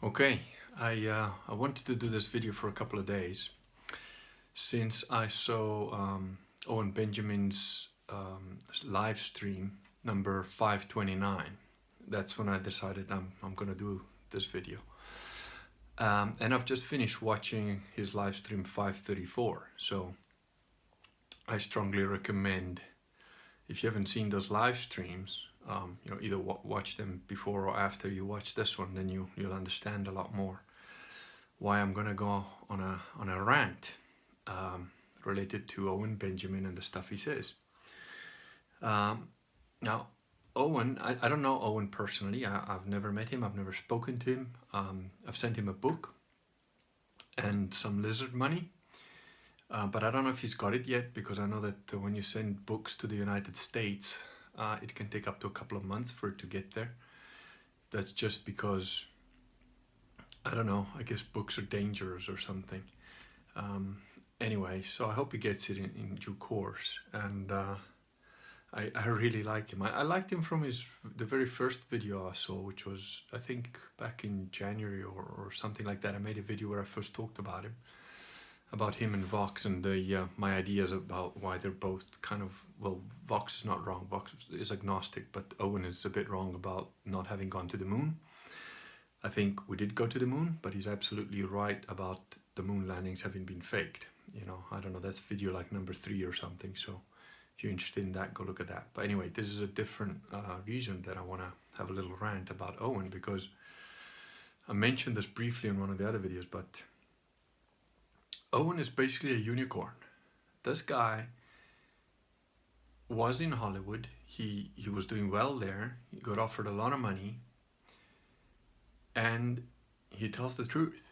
Okay, I wanted to do this video for a couple of days since I saw Owen Benjamin's live stream number 529. That's when I decided I'm gonna do this video. And I've just finished watching his live stream 534. So I strongly recommend, if you haven't seen those live streams, either watch them before or after you watch this one, then you'll understand a lot more why I'm gonna go on a rant related to Owen Benjamin and the stuff he says. Now, Owen, I don't know Owen personally. I've never met him. I've never spoken to him. I've sent him a book and some lizard money, but I don't know if he's got it yet, because I know that when you send books to the United States, it can take up to a couple of months for it to get there. That's just because, I don't know, I guess books are dangerous or something. Anyway, so I hope he gets it in due course. And I really like him. I liked him from the very first video I saw, which was, I think, back in January or something like that. I made a video where I first talked about him and Vox, and my ideas about why they're both kind of, well, Vox is not wrong. Vox is agnostic, but Owen is a bit wrong about not having gone to the moon. I think we did go to the moon, but he's absolutely right about the moon landings having been faked. I don't know, that's video like number 3 or something. So if you're interested in that, go look at that. But anyway, this is a different reason that I want to have a little rant about Owen, because I mentioned this briefly in one of the other videos, but Owen is basically a unicorn. This guy was in Hollywood. He was doing well there. He got offered a lot of money, and he tells the truth.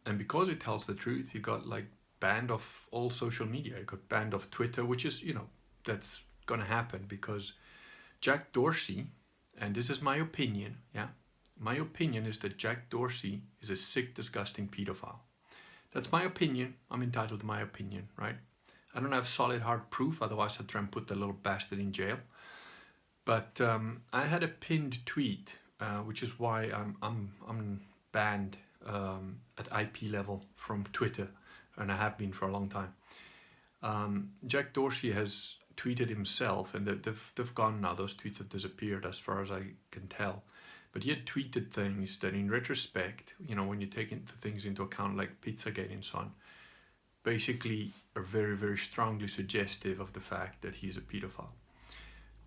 And because he tells the truth, he got banned off all social media. He got banned off Twitter, which is, that's gonna happen because Jack Dorsey, and this is my opinion, my opinion is that Jack Dorsey is a sick, disgusting pedophile. That's my opinion. I'm entitled to my opinion, right? I don't have solid hard proof, otherwise I'd try and put the little bastard in jail. But I had a pinned tweet, which is why I'm banned at IP level from Twitter, and I have been for a long time. Jack Dorsey has tweeted himself, and they've gone now. Those tweets have disappeared as far as I can tell. But he had tweeted things that, in retrospect, when you take things into account, like Pizzagate and so on, basically are very, very strongly suggestive of the fact that he's a pedophile.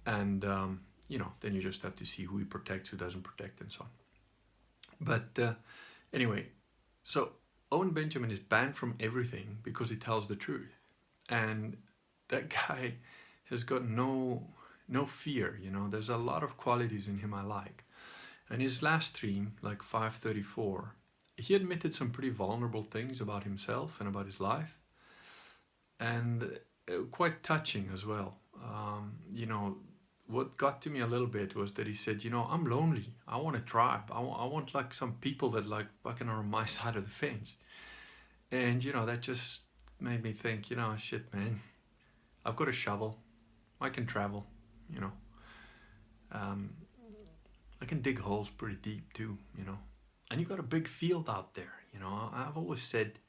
And then you just have to see who he protects, who doesn't protect, and so on. But anyway, so Owen Benjamin is banned from everything because he tells the truth. And that guy has got no fear, There's a lot of qualities in him I like. And his last stream, like 534, he admitted some pretty vulnerable things about himself and about his life. And quite touching as well. What got to me a little bit was that he said, I'm lonely. I want a tribe. I want some people that fucking are on my side of the fence. And, that just made me think, shit, man, I've got a shovel. I can travel, I can dig holes pretty deep too, And you got a big field out there, I've always said,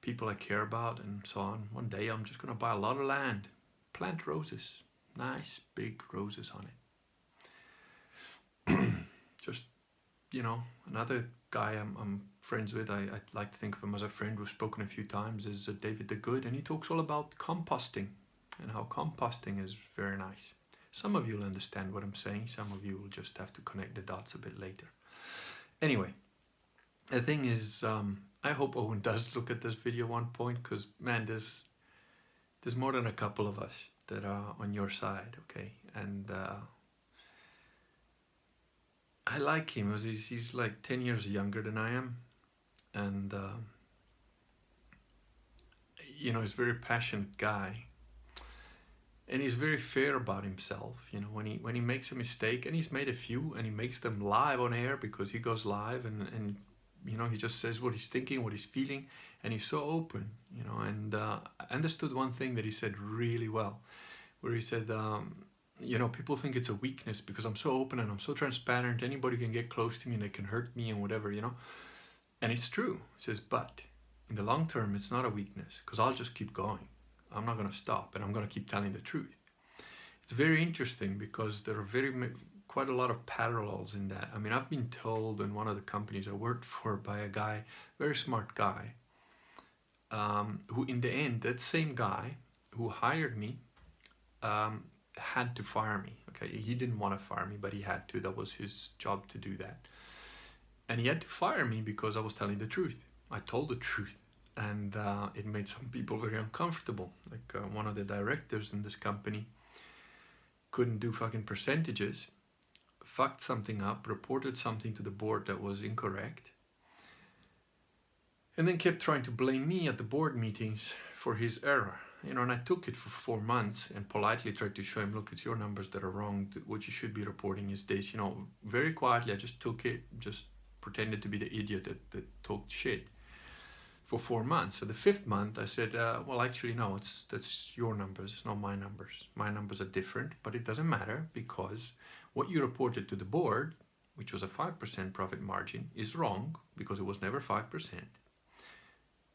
people I care about and so on. One day I'm just going to buy a lot of land, plant roses, nice big roses on it. Just, another guy I'm friends with, I like to think of him as a friend, we've spoken a few times, is David the Good, and he talks all about composting and how composting is very nice. Some of you will understand what I'm saying, some of you will just have to connect the dots a bit later. Anyway, the thing is, I hope Owen does look at this video at one point, because, man, there's more than a couple of us that are on your side, okay? And I like him, because he's like 10 years younger than I am, and he's a very passionate guy, and he's very fair about himself. When he makes a mistake, and he's made a few, and he makes them live on air, because he goes live and he just says what he's thinking, what he's feeling, and he's so open, and I understood one thing that he said really well, where he said, people think it's a weakness because I'm so open and I'm so transparent. Anybody can get close to me and they can hurt me and whatever. And it's true. It says, but in the long term, it's not a weakness because I'll just keep going. I'm not going to stop and I'm going to keep telling the truth. It's very interesting because there are quite a lot of parallels in that. I mean, I've been told in one of the companies I worked for by a guy, very smart guy, who in the end, that same guy who hired me, had to fire me. Okay, he didn't want to fire me, but he had to. That was his job to do that. And he had to fire me because I was telling the truth. I told the truth. And it made some people very uncomfortable. Like one of the directors in this company couldn't do fucking percentages, fucked something up, reported something to the board that was incorrect, and then kept trying to blame me at the board meetings for his error. And I took it for 4 months and politely tried to show him, look, it's your numbers that are wrong. What you should be reporting is this. Very quietly, I just took it, just pretended to be the idiot that talked shit for 4 months. So the 5th month, I said, well, actually, no, that's your numbers. It's not my numbers. My numbers are different, but it doesn't matter because what you reported to the board, which was a 5% profit margin, is wrong because it was never 5%.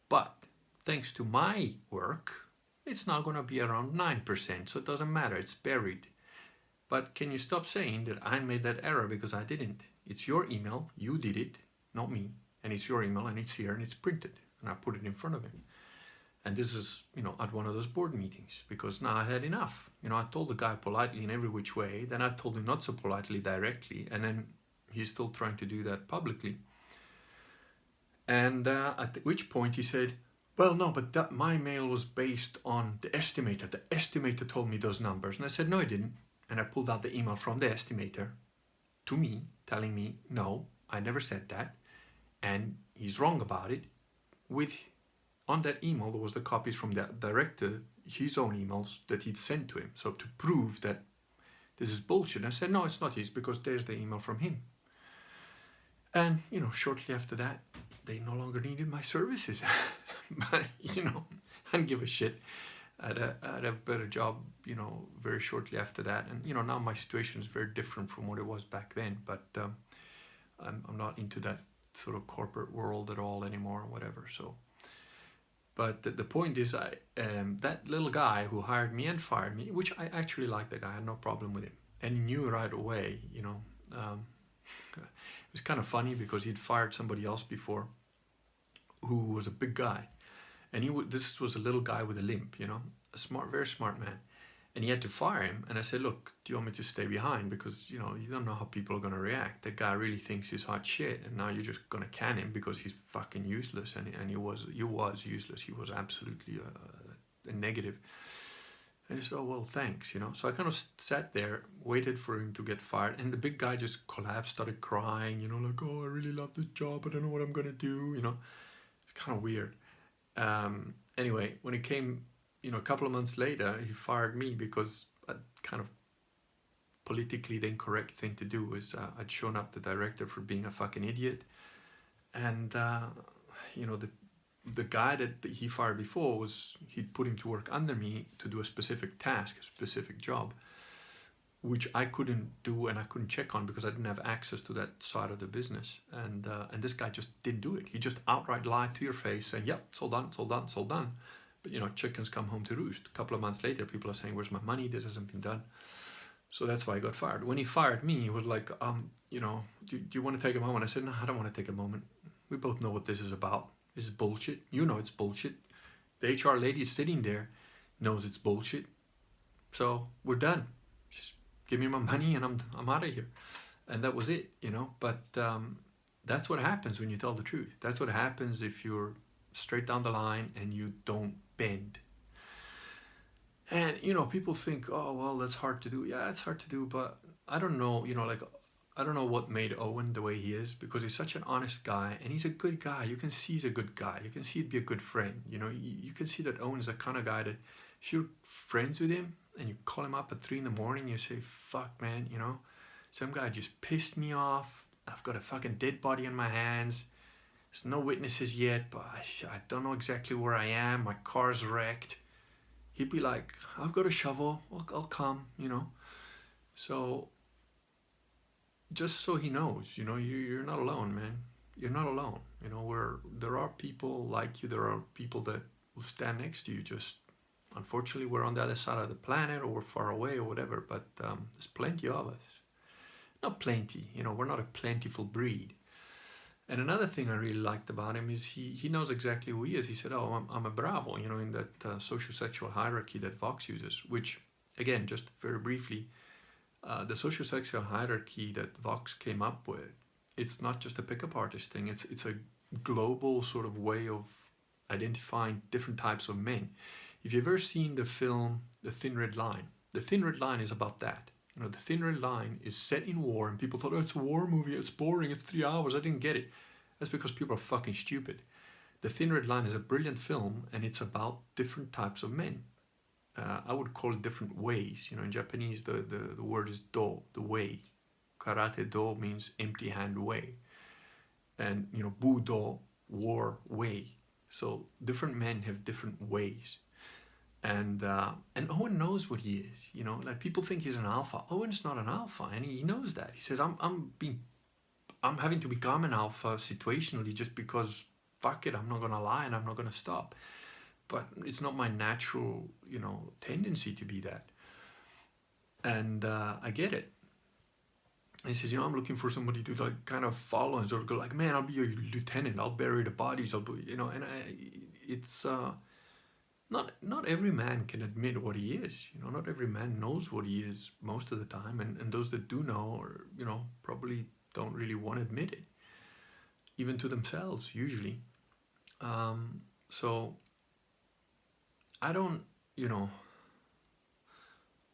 But thanks to my work, it's now going to be around 9%. So it doesn't matter. It's buried. But can you stop saying that I made that error because I didn't? It's your email. You did it, not me. And it's your email and it's here and it's printed. And I put it in front of him. And this is, at one of those board meetings because now I had enough. I told the guy politely in every which way. Then I told him not so politely directly. And then he's still trying to do that publicly. And at which point he said, well, no, but my mail was based on the estimator. The estimator told me those numbers. And I said, no, he didn't. And I pulled out the email from the estimator to me, telling me, no, I never said that. And he's wrong about it. On that email, there was the copies from the director, his own emails that he'd sent to him. So to prove that this is bullshit. And I said, no, it's not his because there's the email from him. And, shortly after that, they no longer needed my services. But, I didn't give a shit. I had a better job, very shortly after that. And, now my situation is very different from what it was back then. But I'm not into that sort of corporate world at all anymore or whatever. So, but the point is, that little guy who hired me and fired me, which I actually liked the guy, I had no problem with him. And he knew right away, it was kind of funny because he'd fired somebody else before who was a big guy. And this was a little guy with a limp, a smart, very smart man. And he had to fire him. And I said, look, do you want me to stay behind? Because, you don't know how people are going to react. That guy really thinks he's hot shit. And now you're just going to can him because he's fucking useless. And he was useless. He was absolutely a negative. And he said, oh, well, thanks, So I kind of sat there, waited for him to get fired. And the big guy just collapsed, started crying, like, oh, I really love this job. I don't know what I'm going to do, It's kind of weird. Anyway, when it came, a couple of months later, he fired me because a kind of politically the incorrect thing to do is I'd shown up the director for being a fucking idiot. And, the guy that he fired before he'd put him to work under me to do a specific task, a specific job, which I couldn't do and I couldn't check on because I didn't have access to that side of the business. And this guy just didn't do it. He just outright lied to your face saying, yep, it's all done, it's all done, it's all done. But, chickens come home to roost. A couple of months later, people are saying, where's my money? This hasn't been done. So that's why I got fired. When he fired me, he was like, do you want to take a moment? I said, no, I don't want to take a moment. We both know what this is about. This is bullshit. It's bullshit. The HR lady sitting there knows it's bullshit. So we're done. Just give me my money and I'm out of here. And that was it, But that's what happens when you tell the truth. That's what happens if you're straight down the line and you don't bend. And, people think, oh, well, that's hard to do. Yeah, it's hard to do, but I don't know, I don't know what made Owen the way he is because he's such an honest guy and he's a good guy. You can see he's a good guy. You can see he'd be a good friend. You can see that Owen's the kind of guy that if you're friends with him and you call him up at 3 a.m, you say, fuck, man, some guy just pissed me off. I've got a fucking dead body on my hands. There's no witnesses yet, but I don't know exactly where I am. My car's wrecked. He'd be like, I've got a shovel. I'll come, So just so he knows, you're not alone, man. You're not alone. Where there are people like you, there are people that will stand next to you. Just unfortunately, we're on the other side of the planet, or we're far away, or whatever. But there's plenty of us. Not plenty. We're not a plentiful breed. And another thing I really liked about him is he knows exactly who he is. He said, "Oh, I'm a Bravo," in that social sexual hierarchy that Vox uses. Which, again, just very briefly, the social sexual hierarchy that Vox came up with, it's not just a pickup artist thing. It's a global sort of way of identifying different types of men. If you've ever seen the film The Thin Red Line, The Thin Red Line is about that. The Thin Red Line is set in war, and people thought, oh, it's a war movie, it's boring, it's 3 hours, I didn't get it. That's because people are fucking stupid. The Thin Red Line is a brilliant film, and it's about different types of men. I would call it different ways. In Japanese, the word is do, the way. Karate do means empty hand way. And, budo, war, way. So different men have different ways. And Owen knows what he is, like people think he's an alpha. Owen's not an alpha, and he knows that. He says, I'm having to become an alpha situationally just because, fuck it, I'm not gonna lie and I'm not gonna stop. But it's not my natural, tendency to be that. And I get it. He says, I'm looking for somebody to like kind of follow and sort of go like, man, I'll be your lieutenant. I'll bury the bodies. I'll do, and it's. Not every man can admit what he is. Not every man knows what he is most of the time, and those that do know, or probably don't really want to admit it, even to themselves usually. So I don't,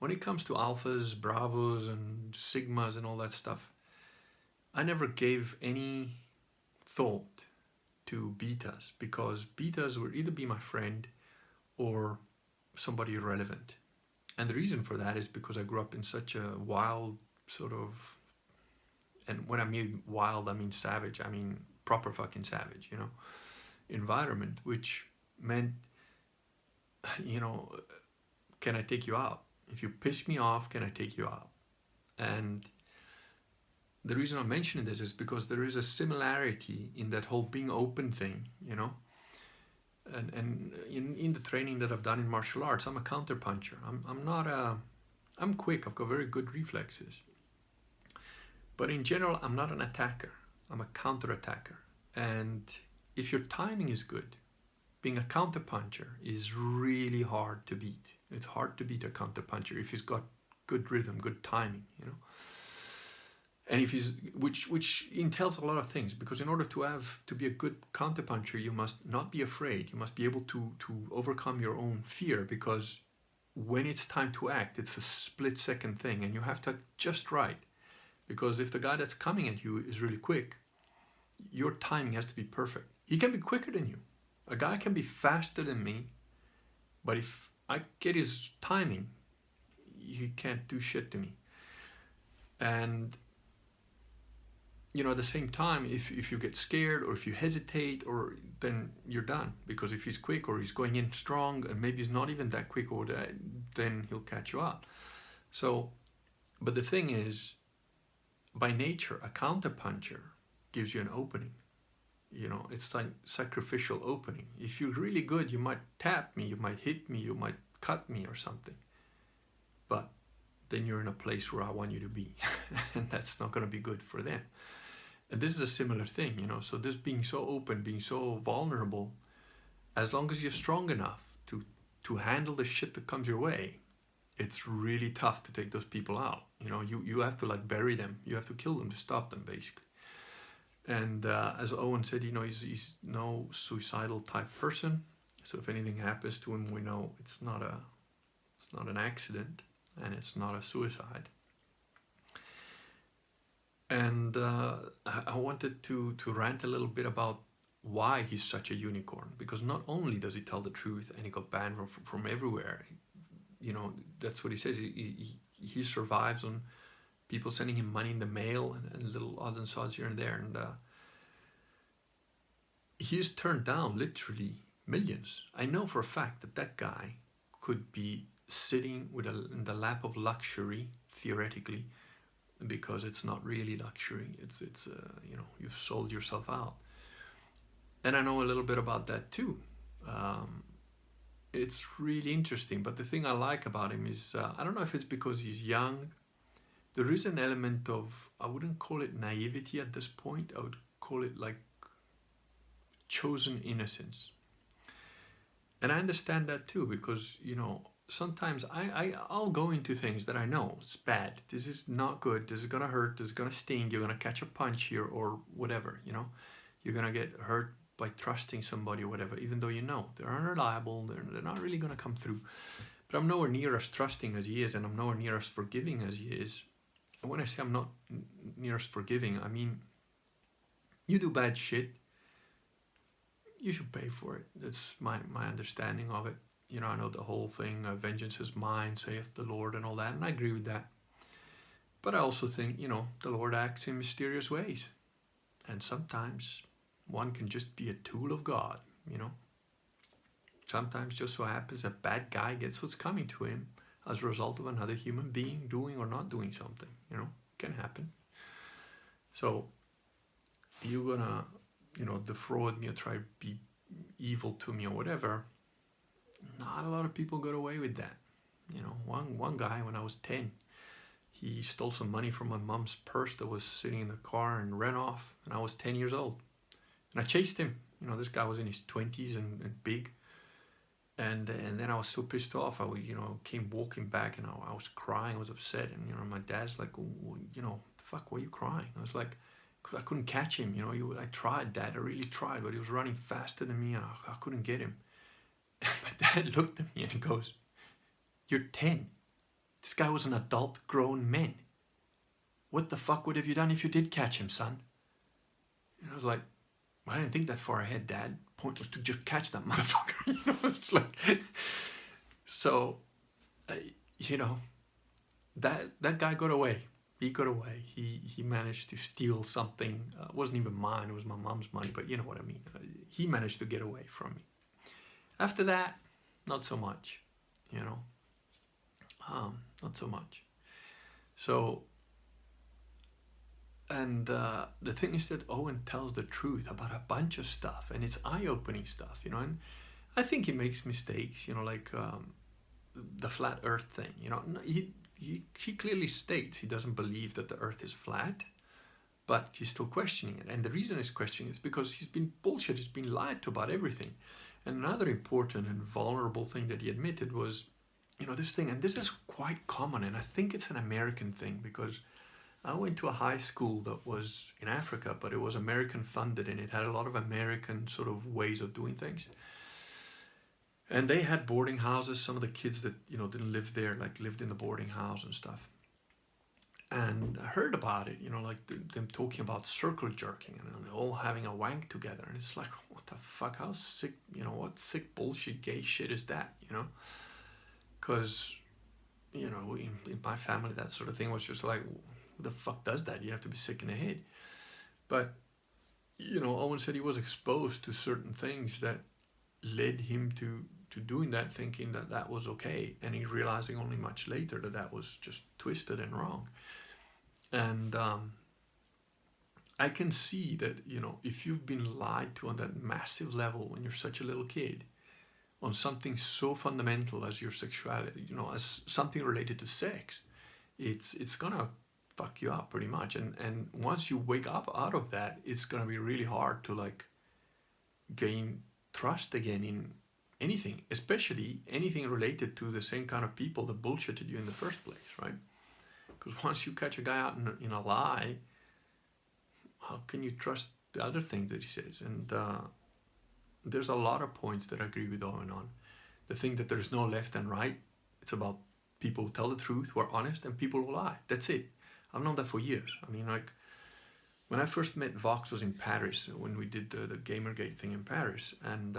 when it comes to alphas, bravos, and sigmas and all that stuff, I never gave any thought to betas, because betas would either be my friend or somebody irrelevant. And the reason for that is because I grew up in such a wild sort of, and when I mean wild, I mean savage, I mean proper fucking savage, environment, which meant, can I take you out? If you piss me off, can I take you out? And the reason I'm mentioning this is because there is a similarity in that whole being open thing, And in the training that I've done in martial arts, I'm a counter puncher. I'm quick. I've got very good reflexes. But in general, I'm not an attacker. I'm a counter attacker. And if your timing is good, being a counter puncher is really hard to beat. It's hard to beat a counter puncher if he's got good rhythm, good timing, And if he's, which entails a lot of things, because in order to be a good counterpuncher, you must not be afraid. You must be able to overcome your own fear, because when it's time to act, it's a split-second thing, and you have to act just right. Because if the guy that's coming at you is really quick, your timing has to be perfect. He can be quicker than you. A guy can be faster than me, but if I get his timing, he can't do shit to me. And at the same time, if you get scared or if you hesitate, then you're done. Because if he's quick or he's going in strong, and maybe he's not even that quick, then he'll catch you out. So, but the thing is, by nature, a counter puncher gives you an opening. It's like sacrificial opening. If you're really good, you might tap me, you might hit me, you might cut me or something. But then you're in a place where I want you to be. And that's not going to be good for them. And this is a similar thing, so this being so open, being so vulnerable, as long as you're strong enough to handle the shit that comes your way, it's really tough to take those people out. You have to like bury them. You have to kill them to stop them, basically. And as Owen said, he's no suicidal type person. So if anything happens to him, we know it's not an accident, and it's not a suicide. And I wanted to rant a little bit about why he's such a unicorn, because not only does he tell the truth and he got banned from everywhere, that's what he says. He survives on people sending him money in the mail and little odds and sods here and there, and he's turned down literally millions. I know for a fact that guy could be sitting in the lap of luxury theoretically, because it's not really luxury. It's you know, you've sold yourself out. And I know a little bit about that too. It's really interesting. But the thing I like about him is, I don't know if it's because he's young. There is an element of, I wouldn't call it naivety at this point. I would call it like chosen innocence. And I understand that too, because, you know, sometimes I'll go into things that I know it's bad. This is not good. This is going to hurt. This is going to sting. You're going to catch a punch here or whatever, you know. You're going to get hurt by trusting somebody or whatever, even though you know they're unreliable. They're not really going to come through. But I'm nowhere near as trusting as he is, and I'm nowhere near as forgiving as he is. And when I say I'm not near as forgiving, I mean, you do bad shit, you should pay for it. That's my understanding of it. You know, I know the whole thing, vengeance is mine, saith the Lord, and all that, and I agree with that. But I also think, you know, the Lord acts in mysterious ways. And sometimes one can just be a tool of God, you know. Sometimes just so happens a bad guy gets what's coming to him as a result of another human being doing or not doing something, you know, can happen. So you're gonna, you know, defraud me or try to be evil to me or whatever. Not a lot of people got away with that. You know, one guy when I was 10, he stole some money from my mom's purse that was sitting in the car and ran off, and I was 10 years old. And I chased him. You know, this guy was in his 20s and big. And then I was so pissed off. I, you know, came walking back and I was crying. I was upset. And, you know, my dad's like, you know, the fuck, why are you crying? I was like, I couldn't catch him. You know, I tried, Dad. I really tried. But he was running faster than me and I couldn't get him. And my dad looked at me and he goes, you're 10. This guy was an adult, grown man. What the fuck would have you done if you did catch him, son? And I was like, I didn't think that far ahead, Dad. Point was to just catch that motherfucker. You know, it's like, so, you know, that guy got away. He got away. He managed to steal something. It wasn't even mine. It was my mom's money. But you know what I mean. He managed to get away from me. After that, not so much. You know, not so much. So. And the thing is that Owen tells the truth about a bunch of stuff, and it's eye-opening stuff, you know. And I think he makes mistakes, you know, like the flat Earth thing. You know, he clearly states he doesn't believe that the Earth is flat, but he's still questioning it. And the reason he's questioning it is because he's been bullshit. He's been lied to about everything. And another important and vulnerable thing that he admitted was, you know, this thing, and this is quite common, and I think it's an American thing because I went to a high school that was in Africa, but it was American funded and it had a lot of American sort of ways of doing things. And they had boarding houses. Some of the kids that, you know, didn't live there, like lived in the boarding house and stuff. And I heard about it, you know, like them talking about circle jerking and they're all having a wank together. And it's like, what the fuck? How sick, you know, what sick bullshit gay shit is that, you know? Because, you know, in my family, that sort of thing was just like, who the fuck does that? You have to be sick in the head. But, you know, Owen said he was exposed to certain things that led him to doing that, thinking that that was okay. And he realizing only much later that that was just twisted and wrong. And I can see that, you know, if you've been lied to on that massive level when you're such a little kid, on something so fundamental as your sexuality, you know, as something related to sex, it's gonna fuck you up pretty much. And once you wake up out of that, it's gonna be really hard to like gain trust again in anything, especially anything related to the same kind of people that bullshitted you in the first place, right? Because once you catch a guy out in a lie, how can you trust the other things that he says? And there's a lot of points that I agree with Owen on. The thing that there's no left and right, it's about people who tell the truth, who are honest, and people who lie. That's it. I've known that for years. I mean, like, when I first met Vox was in Paris, when we did the Gamergate thing in Paris. And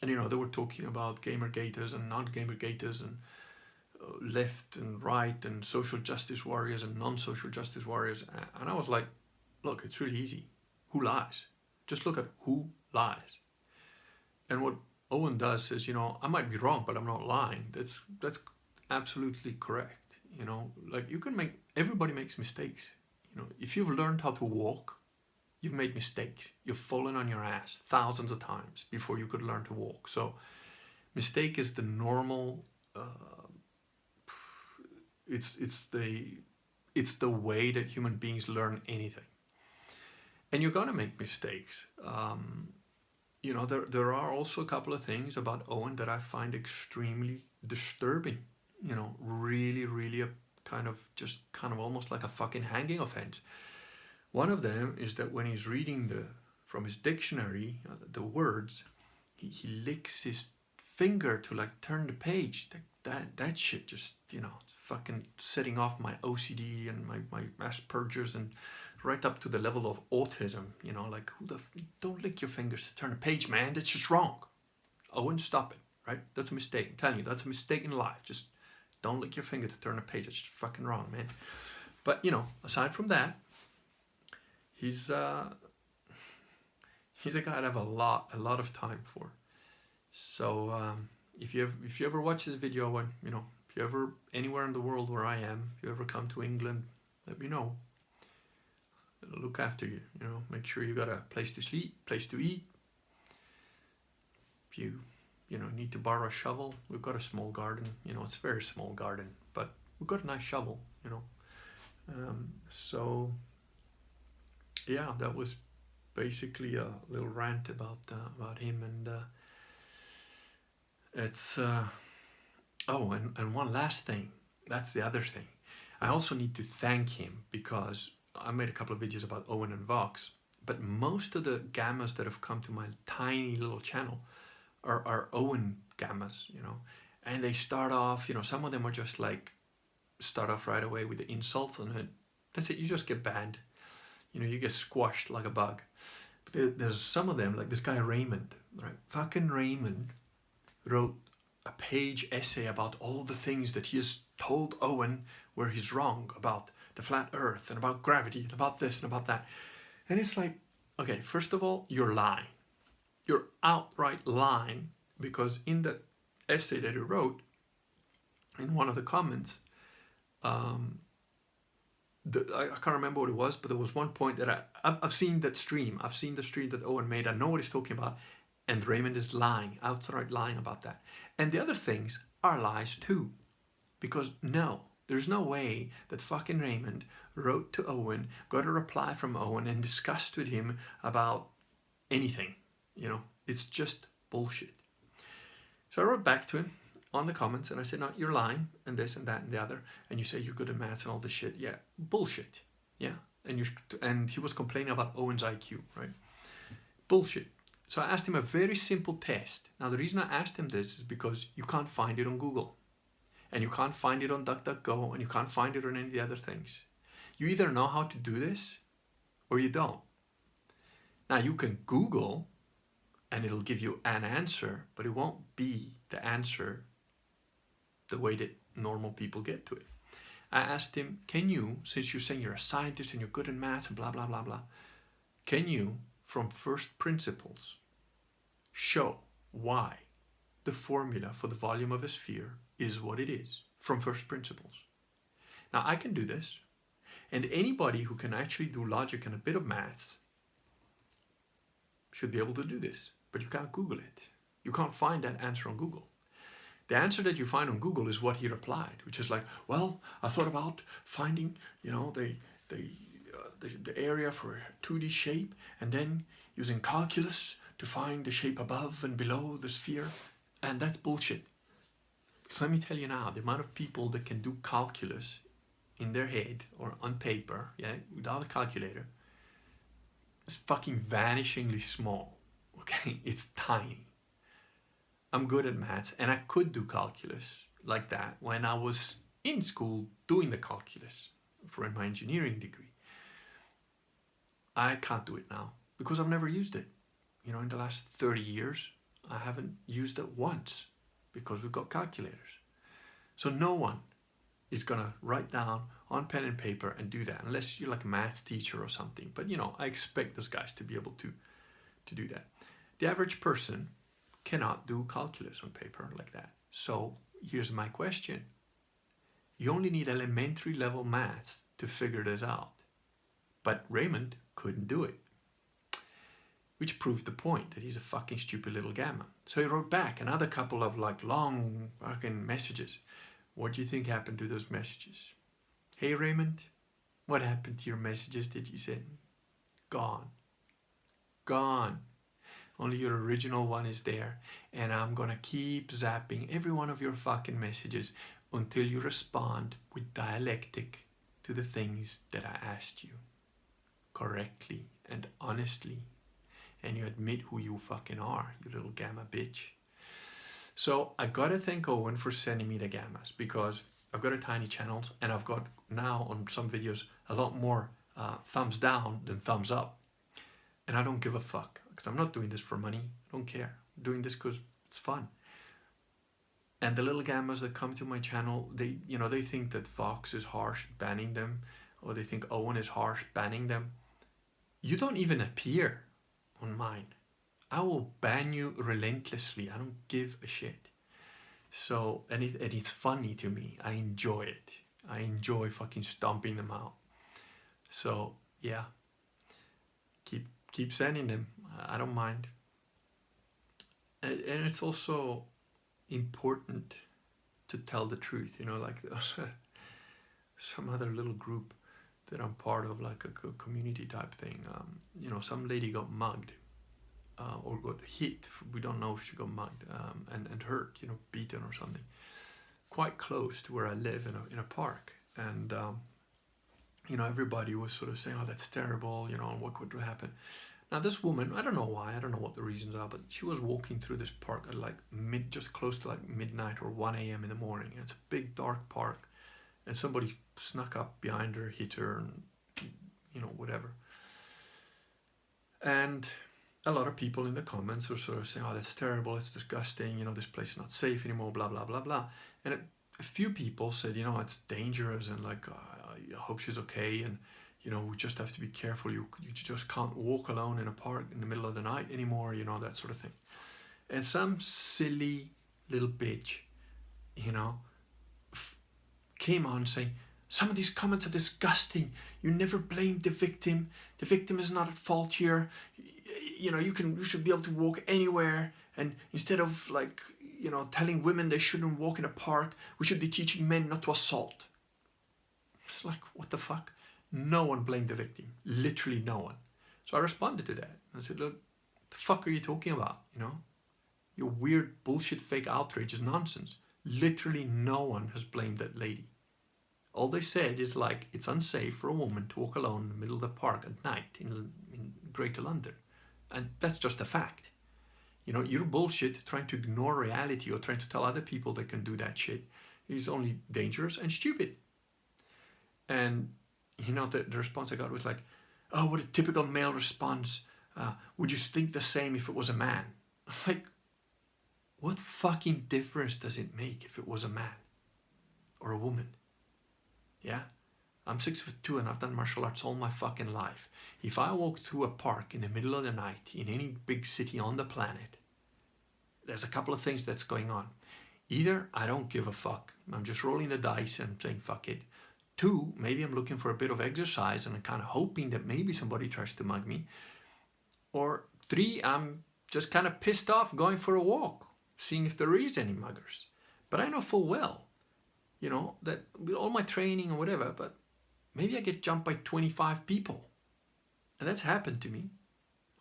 you know, they were talking about Gamergaters and non-Gamergaters and left and right and social justice warriors and non-social justice warriors. And I was like, look, it's really easy. Who lies? Just look at who lies. And what Owen does is, you know, I might be wrong, but I'm not lying. That's absolutely correct. You know, like everybody makes mistakes. You know, if you've learned how to walk, you've made mistakes. You've fallen on your ass thousands of times before you could learn to walk. So mistake is the normal. It's the way that human beings learn anything, and you're gonna make mistakes. You know, there are also a couple of things about Owen that I find extremely disturbing. You know, really a kind of almost like a fucking hanging offense. One of them is that when he's reading from his dictionary the words, he licks his finger to like turn the page. That shit just, you know, fucking setting off my OCD and my Asperger's, and right up to the level of autism. You know, like don't lick your fingers to turn a page, man. That's just wrong. Owen, stop it. Right? That's a mistake. I'm telling you, that's a mistake in life. Just don't lick your finger to turn a page. It's just fucking wrong, man. But you know, aside from that, he's a guy I have a lot of time for. So if you ever watch this video, when you know, if you ever anywhere in the world where I am, if you ever come to England, let me know. I'll look after you. You know, make sure you got a place to sleep, place to eat. If you know, need to borrow a shovel, we've got a small garden. You know, it's a very small garden, but we've got a nice shovel. You know, so yeah, that was basically a little rant about him, and it's oh, and one last thing. That's the other thing. I also need to thank him, because I made a couple of videos about Owen and Vox, but most of the gammas that have come to my tiny little channel are Owen gammas, you know, and they start off, you know, some of them are just like start off right away with the insults, and that's it. You just get banned. You know, you get squashed like a bug. But there's some of them, like this guy Raymond, right? Fucking Raymond wrote a page essay about all the things that he has told Owen where he's wrong about the flat earth and about gravity and about this and about that. And it's like, okay, first of all, you're lying. You're outright lying, because in the essay that he wrote, in one of the comments, I can't remember what it was, but there was one point that I've seen that stream. I've seen the stream that Owen made. I know what he's talking about. And Raymond is lying, outright lying about that. And the other things are lies too. Because no, there's no way that fucking Raymond wrote to Owen, got a reply from Owen, and discussed with him about anything. You know, it's just bullshit. So I wrote back to him on the comments, and I said, no, you're lying, and this and that and the other, and you say you're good at maths and all this shit. Yeah, bullshit. Yeah, and he was complaining about Owen's IQ, right? Bullshit. So I asked him a very simple test. Now the reason I asked him this is because you can't find it on Google, and you can't find it on DuckDuckGo, and you can't find it on any of the other things. You either know how to do this or you don't. Now you can Google and it'll give you an answer, but it won't be the answer the way that normal people get to it. I asked him, can you, since you're saying you're a scientist and you're good in maths and blah, blah, blah, blah, can you, from first principles, show why the formula for the volume of a sphere is what it is, from first principles? Now I can do this, and anybody who can actually do logic and a bit of maths should be able to do this, but you can't Google it. You can't find that answer on Google. The answer that you find on Google is what he replied, which is like, well, I thought about finding, you know, the area for a 2D shape, and then using calculus to find the shape above and below the sphere, and that's bullshit. So let me tell you now, the amount of people that can do calculus in their head or on paper, yeah, without a calculator, is fucking vanishingly small. Okay, it's tiny. I'm good at maths, and I could do calculus like that when I was in school doing the calculus for my engineering degree. I can't do it now because I've never used it. You know, in the last 30 years, I haven't used it once because we've got calculators. So no one is gonna write down on pen and paper and do that unless you're like a maths teacher or something. But you know, I expect those guys to be able to do that. The average person cannot do calculus on paper like that. So here's my question. You only need elementary level maths to figure this out. But Raymond couldn't do it, which proved the point that he's a fucking stupid little gamma. So he wrote back another couple of like long fucking messages. What do you think happened to those messages? Hey Raymond, what happened to your messages that you sent me? Gone. Gone. Only your original one is there, and I'm gonna keep zapping every one of your fucking messages until you respond with dialectic to the things that I asked you correctly and honestly, and you admit who you fucking are, you little gamma bitch. So I gotta thank Owen for sending me the gammas, because I've got a tiny channel and I've got now on some videos a lot more thumbs down than thumbs up, and I don't give a fuck, because I'm not doing this for money. I don't care. I'm doing this because it's fun. And the little gammas that come to my channel, they think that Fox is harsh banning them, or they think Owen is harsh banning them. You don't even appear on mine. I will ban you relentlessly. I don't give a shit. So, and it's funny to me. I enjoy it. I enjoy fucking stomping them out. So yeah, keep sending them. I don't mind. And it's also important to tell the truth. Like there's some other little group that I'm part of, like a community type thing. Some lady got mugged or got hit. We don't know if she got mugged and hurt, beaten or something. Quite close to where I live in a park. And, everybody was sort of saying, oh, that's terrible, and what could happen? Now this woman, I don't know why, I don't know what the reasons are, but she was walking through this park at like just close to like midnight or 1 a.m. in the morning. And it's a big dark park. And somebody snuck up behind her, hit her, and whatever. And a lot of people in the comments were sort of saying, oh, that's terrible, it's disgusting, this place is not safe anymore, blah, blah, blah, blah. And a few people said, it's dangerous, and like, I hope she's okay, and, we just have to be careful. You just can't walk alone in a park in the middle of the night anymore, that sort of thing. And some silly little bitch, came on saying, some of these comments are disgusting. You never blamed the victim. The victim is not at fault here. You should be able to walk anywhere. And instead of telling women they shouldn't walk in a park, we should be teaching men not to assault. It's like, what the fuck? No one blamed the victim. Literally no one. So I responded to that. I said, look, what the fuck are you talking about? Your weird bullshit fake outrage is nonsense. Literally no one has blamed that lady. All they said is like, it's unsafe for a woman to walk alone in the middle of the park at night in Greater London. And that's just a fact. Your bullshit trying to ignore reality or trying to tell other people they can do that shit is only dangerous and stupid. And, the response I got was like, oh, what a typical male response. Would you think the same if it was a man? Like, what fucking difference does it make if it was a man or a woman? Yeah? I'm 6'2" and I've done martial arts all my fucking life. If I walk through a park in the middle of the night in any big city on the planet, there's a couple of things that's going on. Either I don't give a fuck, I'm just rolling the dice and saying fuck it. 2, maybe I'm looking for a bit of exercise and I'm kind of hoping that maybe somebody tries to mug me. Or 3, I'm just kind of pissed off going for a walk, seeing if there is any muggers. But I know full well, that with all my training or whatever, but maybe I get jumped by 25 people. And that's happened to me.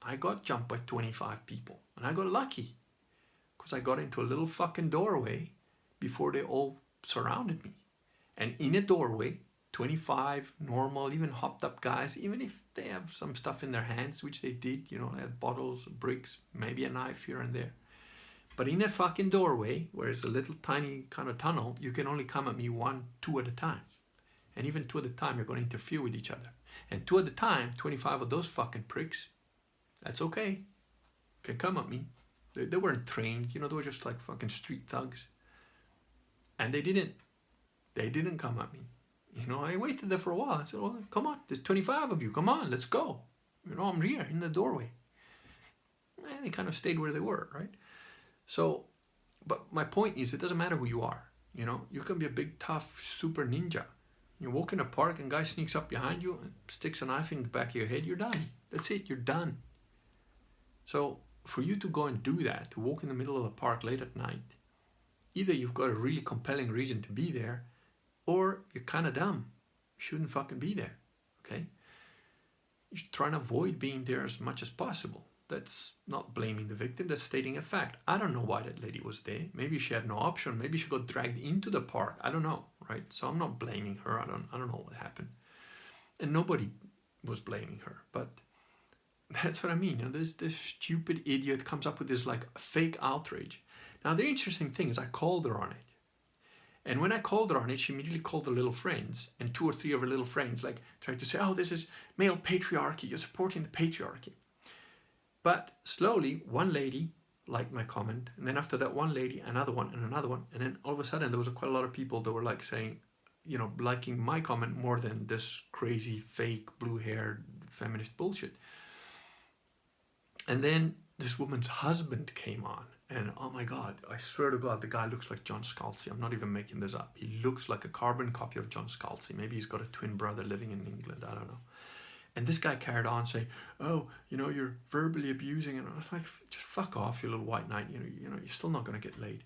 I got jumped by 25 people. And I got lucky. Because I got into a little fucking doorway before they all surrounded me. And in a doorway, 25 normal, even hopped up guys, even if they have some stuff in their hands, which they did, they had bottles, bricks, maybe a knife here and there. But in a fucking doorway, where it's a little tiny kind of tunnel, you can only come at me 1, 2 at a time. And even 2 at a time, you're going to interfere with each other. And 2 at a time, 25 of those fucking pricks, that's okay. Can come at me. They weren't trained, they were just like fucking street thugs. And they didn't come at me. I waited there for a while. I said, well, come on, there's 25 of you. Come on, let's go. I'm here in the doorway. And they kind of stayed where they were, right? So, but my point is, it doesn't matter who you are. You know, you can be a big, tough, super ninja. You walk in a park and a guy sneaks up behind you and sticks a knife in the back of your head, you're done. That's it, you're done. So for you to go and do that, to walk in the middle of the park late at night, either you've got a really compelling reason to be there, or you're kind of dumb. You shouldn't fucking be there, okay? You should try and avoid being there as much as possible. That's not blaming the victim, that's stating a fact. I don't know why that lady was there. Maybe she had no option. Maybe she got dragged into the park. I don't know, right? So I'm not blaming her. I don't know what happened. And nobody was blaming her. But that's what I mean. You know, this stupid idiot comes up with this like fake outrage. Now the interesting thing is I called her on it. And when I called her on it, she immediately called her little friends, and 2 or 3 of her little friends like tried to say, oh, this is male patriarchy, you're supporting the patriarchy. But slowly, one lady liked my comment, and then after that one lady, another one, and then all of a sudden there was quite a lot of people that were like saying, you know, liking my comment more than this crazy, fake, blue-haired feminist bullshit. And then this woman's husband came on, and oh my God, I swear to God, the guy looks like John Scalzi. I'm not even making this up. He looks like a carbon copy of John Scalzi. Maybe he's got a twin brother living in England, I don't know. And this guy carried on saying, oh, you know, you're verbally abusing. And I was like, just fuck off, you little white knight. You know, you're still not going to get laid.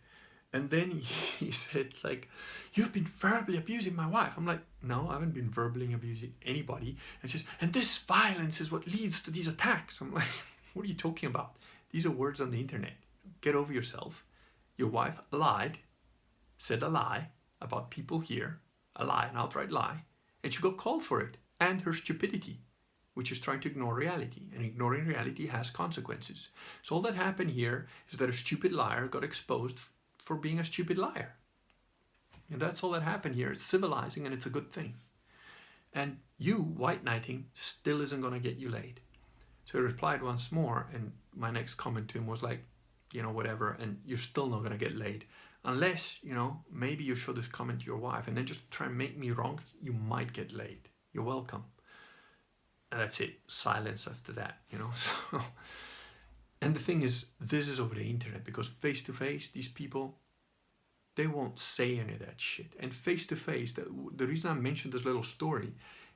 And then he said, like, you've been verbally abusing my wife. I'm like, no, I haven't been verbally abusing anybody. And she says, and this violence is what leads to these attacks. I'm like, what are you talking about? These are words on the internet. Get over yourself. Your wife lied, said a lie about people here, a lie, an outright lie, and she got called for it and her stupidity, which is trying to ignore reality, and ignoring reality has consequences. So all that happened here is that a stupid liar got exposed for being a stupid liar. And that's all that happened here. It's civilizing and it's a good thing. And you, white knighting, still isn't going to get you laid. So he replied once more, and my next comment to him was like, you know, whatever, and you're still not going to get laid. Unless, you know, maybe you show this comment to your wife and then just try and make me wrong, you might get laid. You're welcome. And that's it. Silence after that, you know. So, and the thing is, this is over the internet, because face to face, these people, they won't say any of that shit. And face to face, the reason I mentioned this little story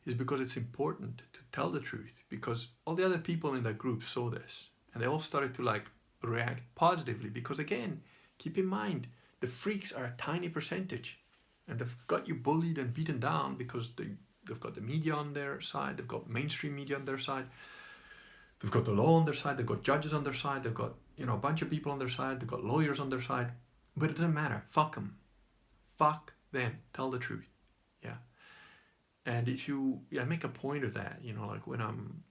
is because it's important to tell the truth, because all the other people in that group saw this and they all started to like react positively, because again, keep in mind, the freaks are a tiny percentage and they've got you bullied and beaten down because they've got the media on their side, they've got mainstream media on their side, they've got the law on their side, they've got judges on their side, they've got, you know, a bunch of people on their side, they've got lawyers on their side, but it doesn't matter. Fuck them. Fuck them. Tell the truth. Yeah. And if you, I make a point of that, you know, like when I'm,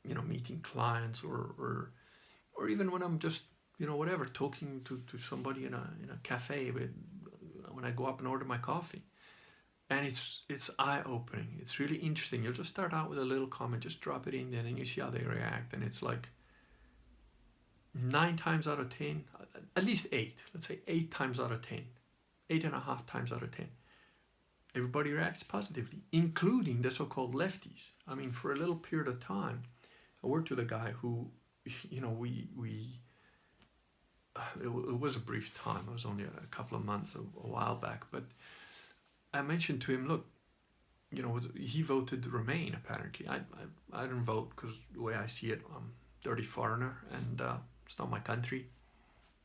you know, meeting clients or even when I'm just, you know, whatever, talking to somebody in a cafe when I go up and order my coffee. And it's eye-opening. It's really interesting. You'll just start out with a little comment, just drop it in there, and you see how they react. And it's like 9 times out of 10, at least 8, let's say 8 times out of 10, 8.5 times out of 10, everybody reacts positively, including the so-called lefties. I mean, for a little period of time, I worked with a guy who, you know, it was a brief time. It was only a couple of months, a while back, but I mentioned to him, look, you know, he voted to Remain, apparently. I didn't vote because the way I see it, I'm a dirty foreigner and it's not my country.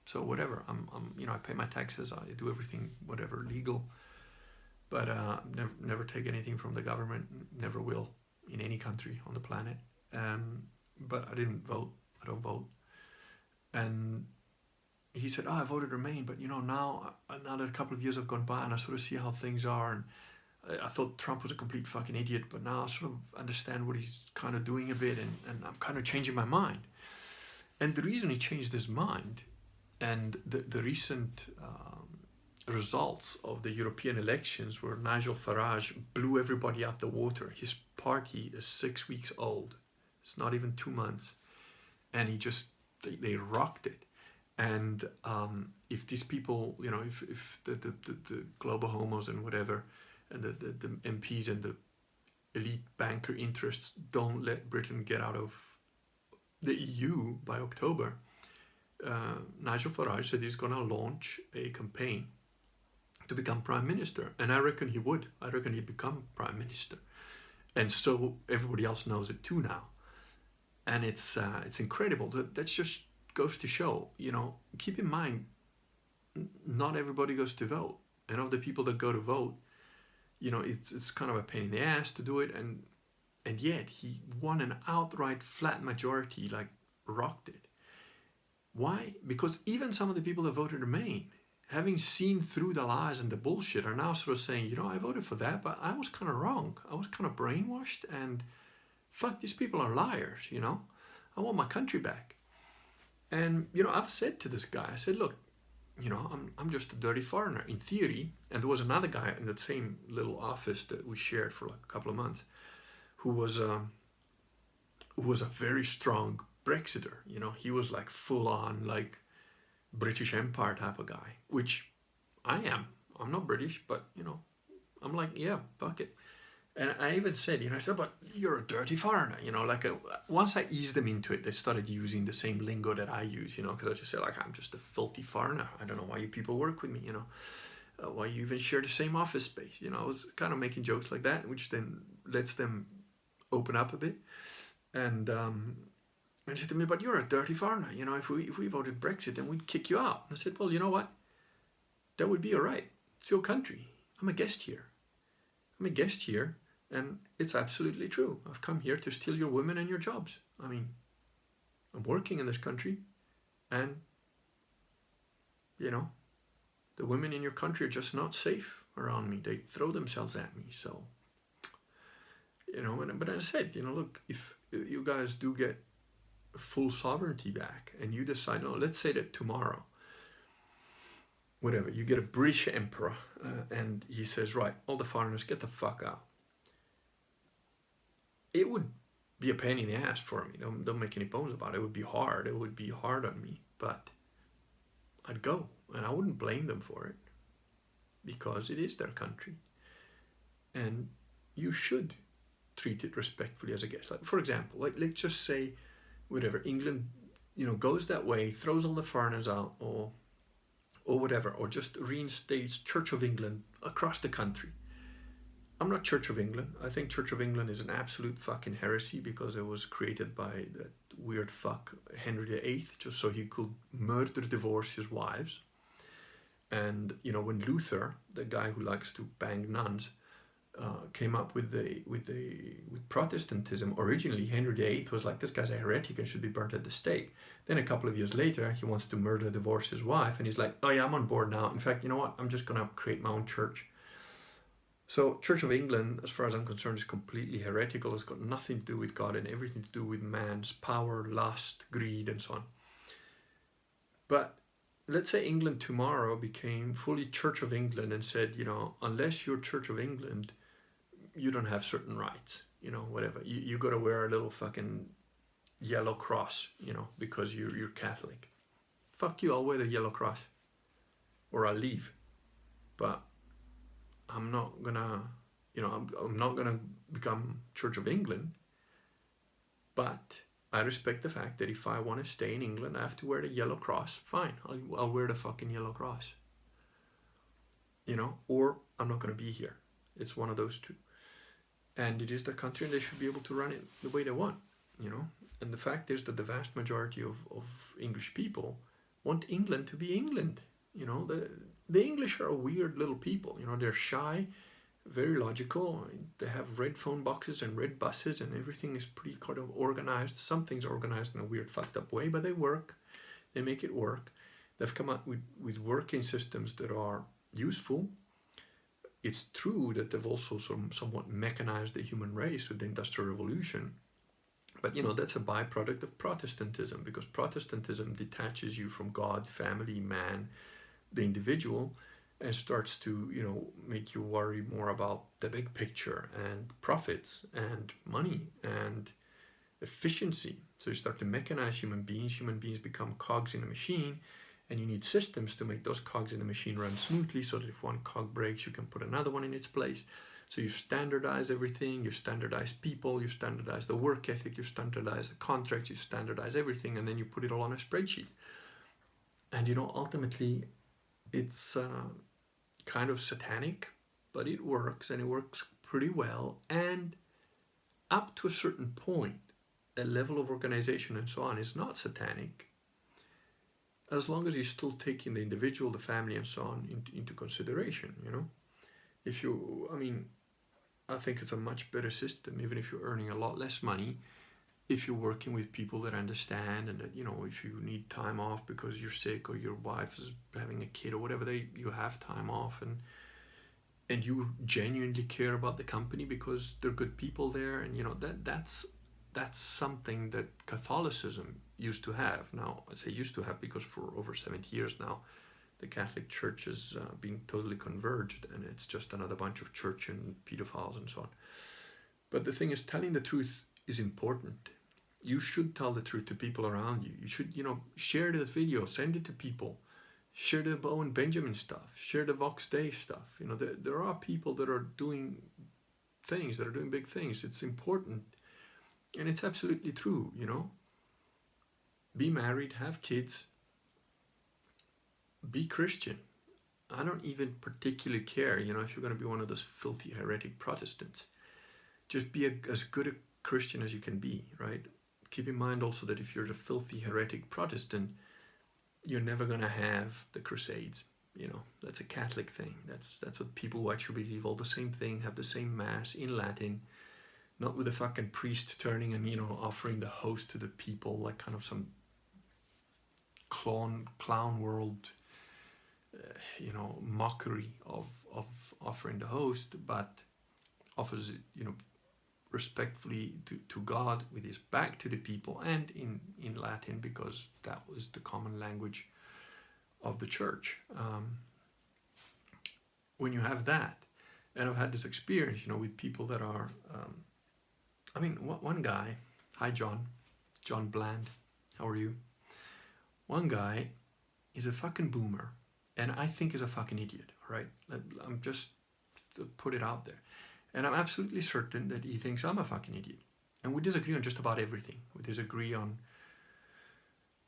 So whatever, I'm you know, I pay my taxes, I do everything, whatever, legal. But never take anything from the government, never will in any country on the planet. But I didn't vote, I don't vote. And he said, oh, I voted Remain, but you know, now that a couple of years have gone by and I sort of see how things are, and I thought Trump was a complete fucking idiot, but now I sort of understand what he's kind of doing a bit, and I'm kind of changing my mind. And the reason he changed his mind, and the recent results of the European elections where Nigel Farage blew everybody out the water. His party is 6 weeks old. It's not even 2 months. And they rocked it. And if these people, you know, if the global homos and whatever, and the MPs and the elite banker interests don't let Britain get out of the EU by October, Nigel Farage said he's going to launch a campaign to become prime minister, and I reckon he would. I reckon he'd become prime minister, and so everybody else knows it too now, and it's incredible. That just goes to show, keep in mind, not everybody goes to vote, and of the people that go to vote, it's kind of a pain in the ass to do it, and yet he won an outright flat majority, like rocked it. Why? Because even some of the people that voted Remain, having seen through the lies and the bullshit, are now sort of saying, I voted for that, but I was kind of wrong. I was kind of brainwashed, and fuck, these people are liars, I want my country back. And, I've said to this guy, I said, look, I'm just a dirty foreigner in theory. And there was another guy in that same little office that we shared for like a couple of months who was a very strong Brexiter. He was like full on like British Empire type of guy, which I am. I'm not British, but I'm like, yeah, fuck it. And I even said, I said, but you're a dirty foreigner, once I eased them into it, they started using the same lingo that I use, because I just said, like, I'm just a filthy foreigner. I don't know why you people work with me, why you even share the same office space. I was kind of making jokes like that, which then lets them open up a bit. And he said to me, but you're a dirty foreigner. If we voted Brexit, then we'd kick you out. And I said, well, you know what? That would be all right. It's your country. I'm a guest here. And it's absolutely true. I've come here to steal your women and your jobs. I mean, I'm working in this country, and, the women in your country are just not safe around me. They throw themselves at me. So, but as I said, look, if you guys do get full sovereignty back and you decide, no, let's say that tomorrow, whatever, you get a British emperor and he says, right, all the foreigners get the fuck out. It would be a pain in the ass for me. Don't make any bones about it. It would be hard. It would be hard on me, but I'd go, and I wouldn't blame them for it, because it is their country, and you should treat it respectfully as a guest. Like, for example, let's just say, whatever, England, goes that way, throws all the foreigners out, or whatever, or just reinstates Church of England across the country. I'm not Church of England. I think Church of England is an absolute fucking heresy, because it was created by that weird fuck Henry VIII just so he could murder, divorce his wives. And when Luther, the guy who likes to bang nuns, came up with Protestantism, originally Henry VIII was like, this guy's a heretic and should be burnt at the stake. Then a couple of years later, he wants to murder, divorce his wife, and he's like, oh yeah, I'm on board now. In fact, you know what? I'm just gonna create my own church. So Church of England, as far as I'm concerned, is completely heretical. It's got nothing to do with God and everything to do with man's power, lust, greed, and so on. But let's say England tomorrow became fully Church of England and said, unless you're Church of England, you don't have certain rights, whatever. You got to wear a little fucking yellow cross, because you're Catholic. Fuck you, I'll wear the yellow cross. Or I'll leave. But I'm not gonna, I'm not gonna become Church of England, but I respect the fact that if I want to stay in England, I have to wear the yellow cross. Fine, I'll wear the fucking yellow cross. Or I'm not gonna be here. It's one of those two. And it is their country, and they should be able to run it the way they want, And the fact is that the vast majority of English people want England to be England. The English are a weird little people. They're shy, very logical. They have red phone boxes and red buses, and everything is pretty kind of organized. Some things are organized in a weird, fucked up way, but they work. They make it work. They've come up with working systems that are useful. It's true that they've also somewhat mechanized the human race with the Industrial Revolution. But, that's a byproduct of Protestantism, because Protestantism detaches you from God, family, man, the individual, and starts to, make you worry more about the big picture and profits and money and efficiency. So you start to mechanize human beings. Human beings become cogs in a machine, and you need systems to make those cogs in the machine run smoothly, so that if one cog breaks, you can put another one in its place. So you standardize everything, you standardize people, you standardize the work ethic, you standardize the contracts, you standardize everything, and then you put it all on a spreadsheet. And ultimately, it's kind of satanic, but it works, and it works pretty well. And up to a certain point, a level of organization and so on is not satanic, as long as you're still taking the individual, the family, and so on into consideration. If you, I mean, I think it's a much better system, even if you're earning a lot less money, if you're working with people that understand, and that, if you need time off because you're sick or your wife is having a kid or whatever, you have time off, and you genuinely care about the company because they're good people there, and that's something that Catholicism used to have. Now I say used to have because for over 70 years now the Catholic Church is being totally converged, and it's just another bunch of church and pedophiles and so on. But the thing is, telling the truth is important. You should tell the truth to people around you. You should, share this video, send it to people, share the Owen Benjamin stuff, share the Vox Day stuff. There are people that are doing things, that are doing big things. It's important, and it's absolutely true. Be married, have kids, be Christian. I don't even particularly care, if you're going to be one of those filthy heretic Protestants. Just be as good a Christian as you can be, right? Keep in mind also that if you're a filthy heretic Protestant, you're never going to have the Crusades. That's a Catholic thing. That's what people who actually believe all the same thing, have the same mass in Latin, not with a fucking priest turning and, offering the host to the people like kind of some clown world, mockery of offering the host, but offers it, respectfully to God, with his back to the people, and in Latin, because that was the common language of the church. When you have that, and I've had this experience, with people that are, one guy, hi John Bland, how are you? One guy is a fucking boomer, and I think is a fucking idiot, right? I'm just to put it out there. And I'm absolutely certain that he thinks I'm a fucking idiot. And we disagree on just about everything. We disagree on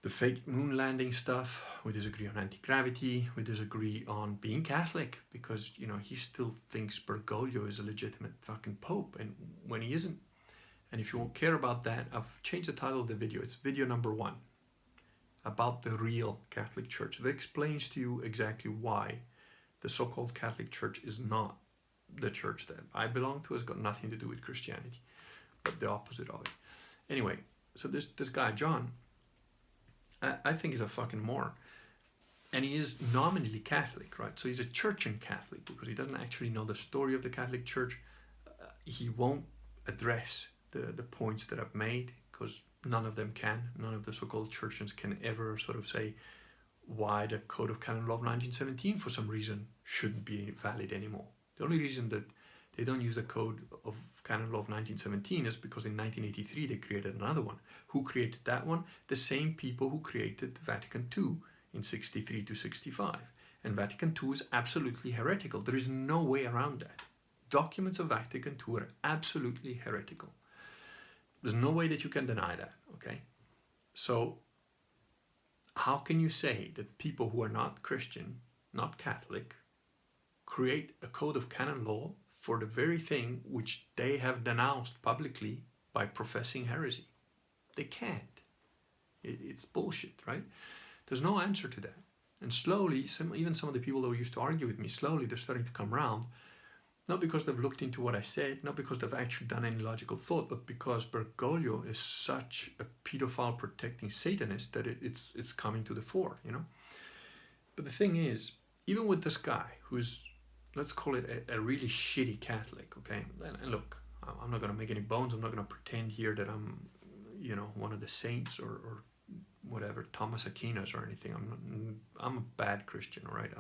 the fake moon landing stuff. We disagree on anti-gravity. We disagree on being Catholic, because, he still thinks Bergoglio is a legitimate fucking pope, and when he isn't. And if you won't care about that, I've changed the title of the video. It's video number 1, about the real Catholic Church. That explains to you exactly why the so-called Catholic Church is not the church that I belong to. Has got nothing to do with Christianity, but the opposite of it. Anyway, so this guy John, I think he's a fucking moron, and he is nominally Catholic, right? So he's a church-in Catholic because he doesn't actually know the story of the Catholic Church. He won't address the points that I've made, because none of them can. None of the so-called church-ins can ever sort of say why the Code of Canon Law of 1917 for some reason shouldn't be valid anymore. The only reason that they don't use the Code of Canon Law of 1917 is because in 1983 they created another one. Who created that one? The same people who created Vatican II in 63 to 65. And Vatican II is absolutely heretical. There is no way around that. Documents of Vatican II are absolutely heretical. There's no way that you can deny that, okay? So how can you say that people who are not Christian, not Catholic, create a code of canon law for the very thing which they have denounced publicly by professing heresy? They can't. It's bullshit, right? There's no answer to that. And slowly, even some of the people that used to argue with me, slowly they're starting to come around. Not because they've looked into what I said, not because they've actually done any logical thought, but because Bergoglio is such a pedophile protecting Satanist that it's coming to the fore, But the thing is, even with this guy who's, let's call it a really shitty Catholic, okay? And look, I'm not going to make any bones. I'm not going to pretend here that I'm, one of the saints or whatever, Thomas Aquinas or anything. I'm a bad Christian, all right?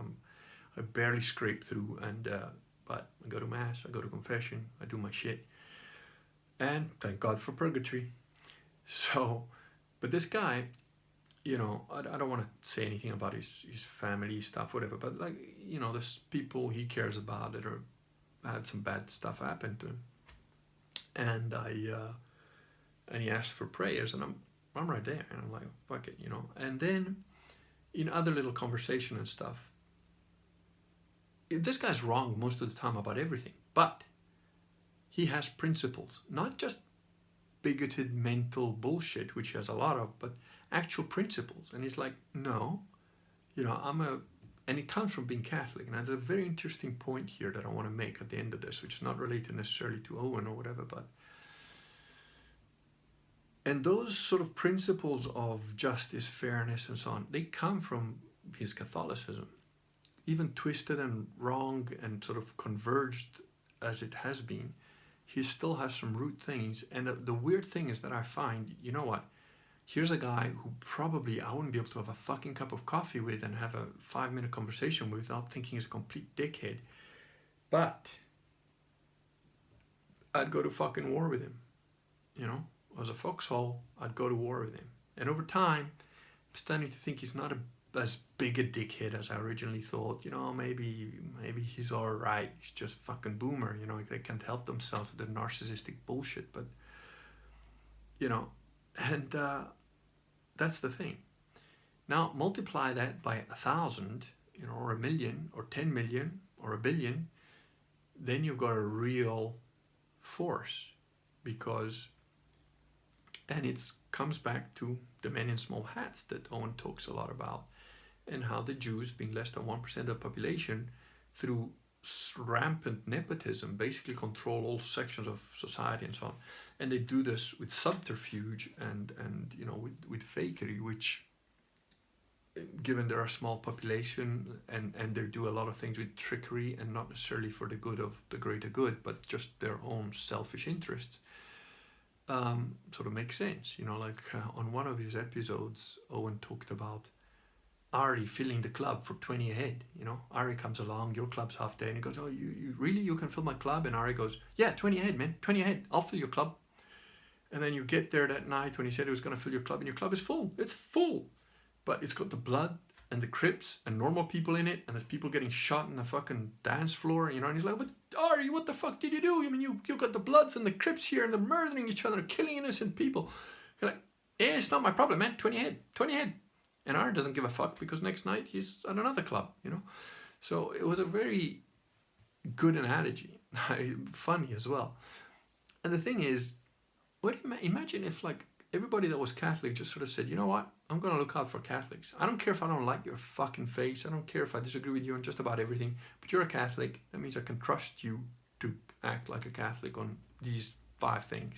I barely scrape through, and but I go to mass, I go to confession, I do my shit, and thank God for purgatory. So, but this guy, I don't want to say anything about his family stuff, whatever, but there's people he cares about that are had some bad stuff happen to him, and and he asked for prayers, and I'm right there, and I'm like, fuck it, And then in other little conversation and stuff, this guy's wrong most of the time about everything, but he has principles, not just bigoted mental bullshit, which he has a lot of, but actual principles. And he's like, no, and it comes from being Catholic. And there's a very interesting point here that I want to make at the end of this, which is not related necessarily to Owen or whatever, and those sort of principles of justice, fairness, and so on, they come from his Catholicism. Even twisted and wrong and sort of converged as it has been, he still has some root things. And the weird thing is that I find, you know what? Here's a guy who probably I wouldn't be able to have a fucking cup of coffee with and have a 5-minute conversation with without thinking he's a complete dickhead. But I'd go to fucking war with him. As a foxhole, I'd go to war with him. And over time, I'm starting to think he's not as big a dickhead as I originally thought. Maybe he's all right. He's just fucking boomer. They can't help themselves with their narcissistic bullshit. But and that's the thing. Now multiply that by 1,000, or 1,000,000, or 10 million, or 1 billion. Then you've got a real force, and it comes back to the men in small hats that Owen talks a lot about, and how the Jews, being less than 1% of the population, through rampant nepotism, basically control all sections of society and so on. And they do this with subterfuge and with fakery, which, given they're a small population and they do a lot of things with trickery and not necessarily for the good of the greater good, but just their own selfish interests, sort of makes sense. On one of his episodes, Owen talked about Ari filling the club for 20 ahead. Ari comes along, your club's half day, and he goes, oh, you really, you can fill my club? And Ari goes, yeah, 20 ahead, man, 20 ahead, I'll fill your club. And then you get there that night when he said he was going to fill your club, and your club is full. It's full, but it's got the blood and the Crips and normal people in it, and there's people getting shot in the fucking dance floor, and he's like, but Ari, what the fuck did you do? You got the Bloods and the Crips here, and they're murdering each other, killing innocent people. You're like, yeah, it's not my problem, man, 20 ahead, 20 ahead. And Ari doesn't give a fuck because next night he's at another club, So it was a very good analogy, funny as well. And the thing is, imagine if everybody that was Catholic just sort of said, you know what, I'm going to look out for Catholics. I don't care if I don't like your fucking face. I don't care if I disagree with you on just about everything. But you're a Catholic. That means I can trust you to act like a Catholic on these 5 things.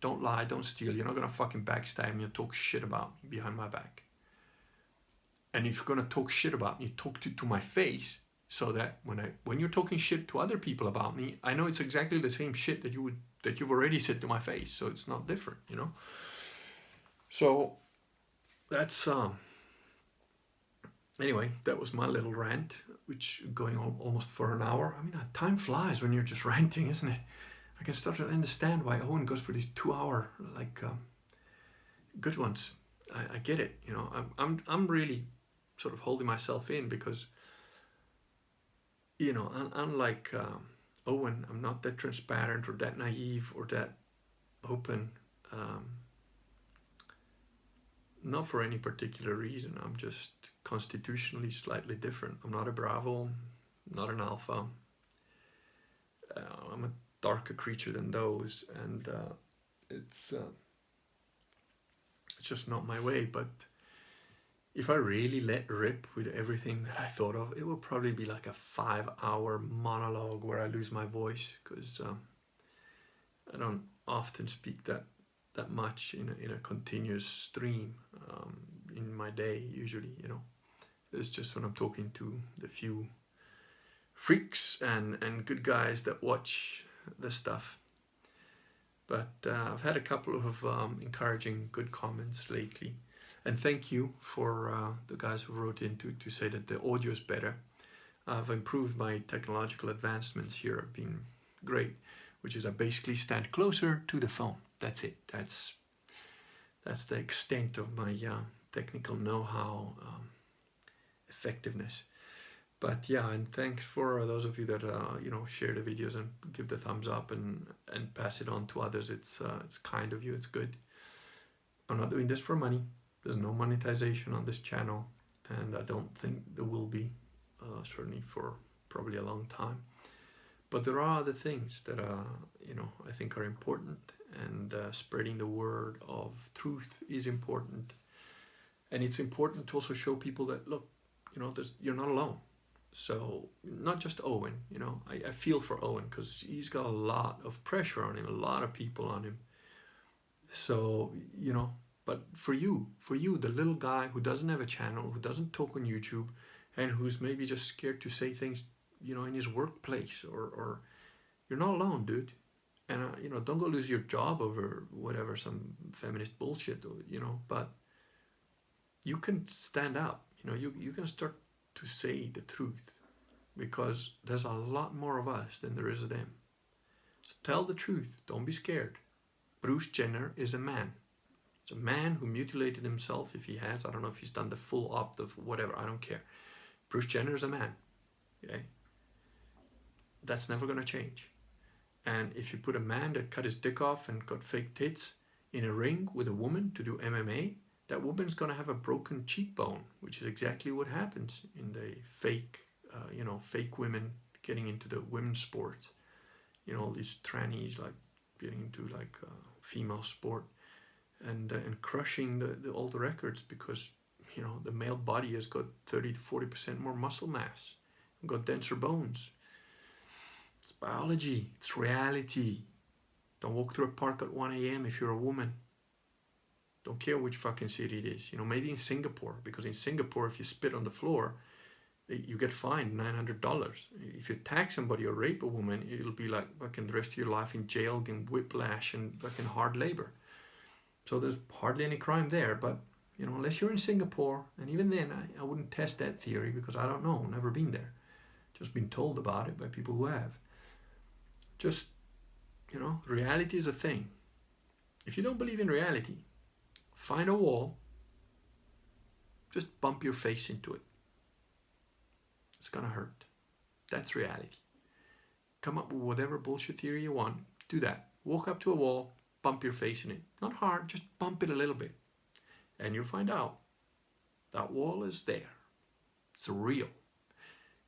Don't lie, don't steal. You're not going to fucking backstab me and talk shit about me behind my back. And if you're going to talk shit about me, talk to my face, so that when you're talking shit to other people about me, I know it's exactly the same shit that you've already said to my face, so it's not different, So that's anyway, that was my little rant, which going on almost for an hour. Time flies when you're just ranting, isn't it? I can start to understand why Owen goes for these 2-hour good ones. I get it, I'm really sort of holding myself in because, unlike Owen, I'm not that transparent or that naive or that open, not for any particular reason. I'm just constitutionally slightly different. I'm not a Bravo, not an Alpha. I'm a darker creature than those, and it's just not my way. But if I really let rip with everything that I thought of, it would probably be like a 5-hour monologue where I lose my voice, because I don't often speak that much in a continuous stream in my day usually. It's just when I'm talking to the few freaks and good guys that watch this stuff. But I've had a couple of encouraging good comments lately. And thank you for the guys who wrote in to say that the audio is better. I've improved my technological advancements here. Have been great, which is I basically stand closer to the phone. That's it. That's the extent of my technical know-how, effectiveness. But yeah, and thanks for those of you that share the videos and give the thumbs up and pass it on to others. It's kind of you. It's good. I'm not doing this for money. There's no monetization on this channel, and I don't think there will be, certainly for probably a long time. But there are other things that I think are important, and spreading the word of truth is important. And it's important to also show people that, look, you're not alone. So not just Owen, I feel for Owen because he's got a lot of pressure on him, a lot of people on him. So, but for you, the little guy who doesn't have a channel, who doesn't talk on YouTube, and who's maybe just scared to say things, in his workplace, or you're not alone, dude. And, don't go lose your job over whatever, some feminist bullshit, but you can stand up, you can start to say the truth, because there's a lot more of us than there is of them. So tell the truth, don't be scared. Bruce Jenner is a man. It's a man who mutilated himself, if he has. I don't know if he's done the full opt of whatever, I don't care. Bruce Jenner is a man, okay? That's never gonna change. And if you put a man that cut his dick off and got fake tits in a ring with a woman to do MMA, that woman's gonna have a broken cheekbone, which is exactly what happens in the fake, fake women getting into the women's sport. All these trannies like getting into like female sport, and crushing all the records, because the male body has got 30 to 40% more muscle mass, got denser bones. It's biology, it's reality. Don't walk through a park at 1 a.m. if you're a woman. Don't care which fucking city it is. Maybe in Singapore, because in Singapore, if you spit on the floor, you get fined $900. If you attack somebody or rape a woman, it'll be like fucking the rest of your life in jail, getting whiplash and fucking hard labor. So there's hardly any crime there. But unless you're in Singapore, and even then, I wouldn't test that theory, because I don't know, never been there. Just been told about it by people who have. Just, reality is a thing. If you don't believe in reality, find a wall, just bump your face into it. It's gonna hurt. That's reality. Come up with whatever bullshit theory you want, do that. Walk up to a wall, bump your face in it. Not hard, just bump it a little bit. And you'll find out that wall is there. It's real.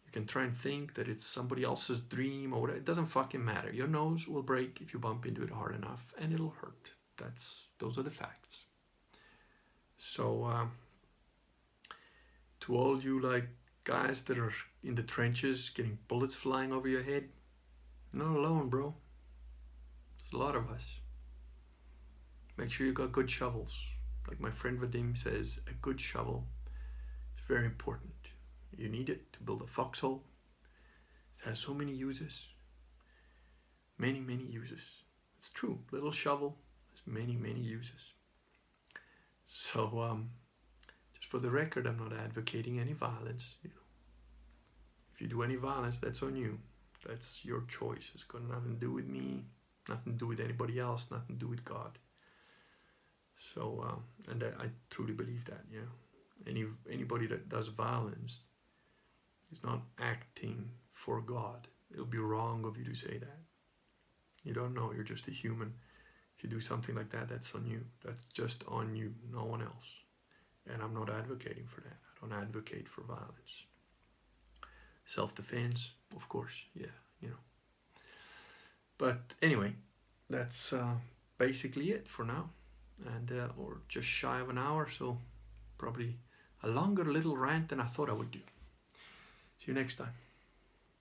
You can try and think that it's somebody else's dream or whatever. It doesn't fucking matter. Your nose will break if you bump into it hard enough, and it'll hurt. Those are the facts. So to all you like guys that are in the trenches getting bullets flying over your head, not alone, bro. There's a lot of us. Make sure you got good shovels. Like my friend Vadim says, a good shovel is very important. You need it to build a foxhole. It has so many uses. Many, many uses. It's true. Little shovel has many, many uses. So just for the record, I'm not advocating any violence. If you do any violence, that's on you. That's your choice. It's got nothing to do with me, nothing to do with anybody else, nothing to do with God. So, and I truly believe that, anybody that does violence is not acting for God. It'll be wrong of you to say that. You don't know, you're just a human. If you do something like that, that's on you. That's just on you, no one else. And I'm not advocating for that. I don't advocate for violence. Self-defense, of course, But anyway, that's basically it for now. And or just shy of an hour, so probably a longer little rant than I thought I would do. See you next time.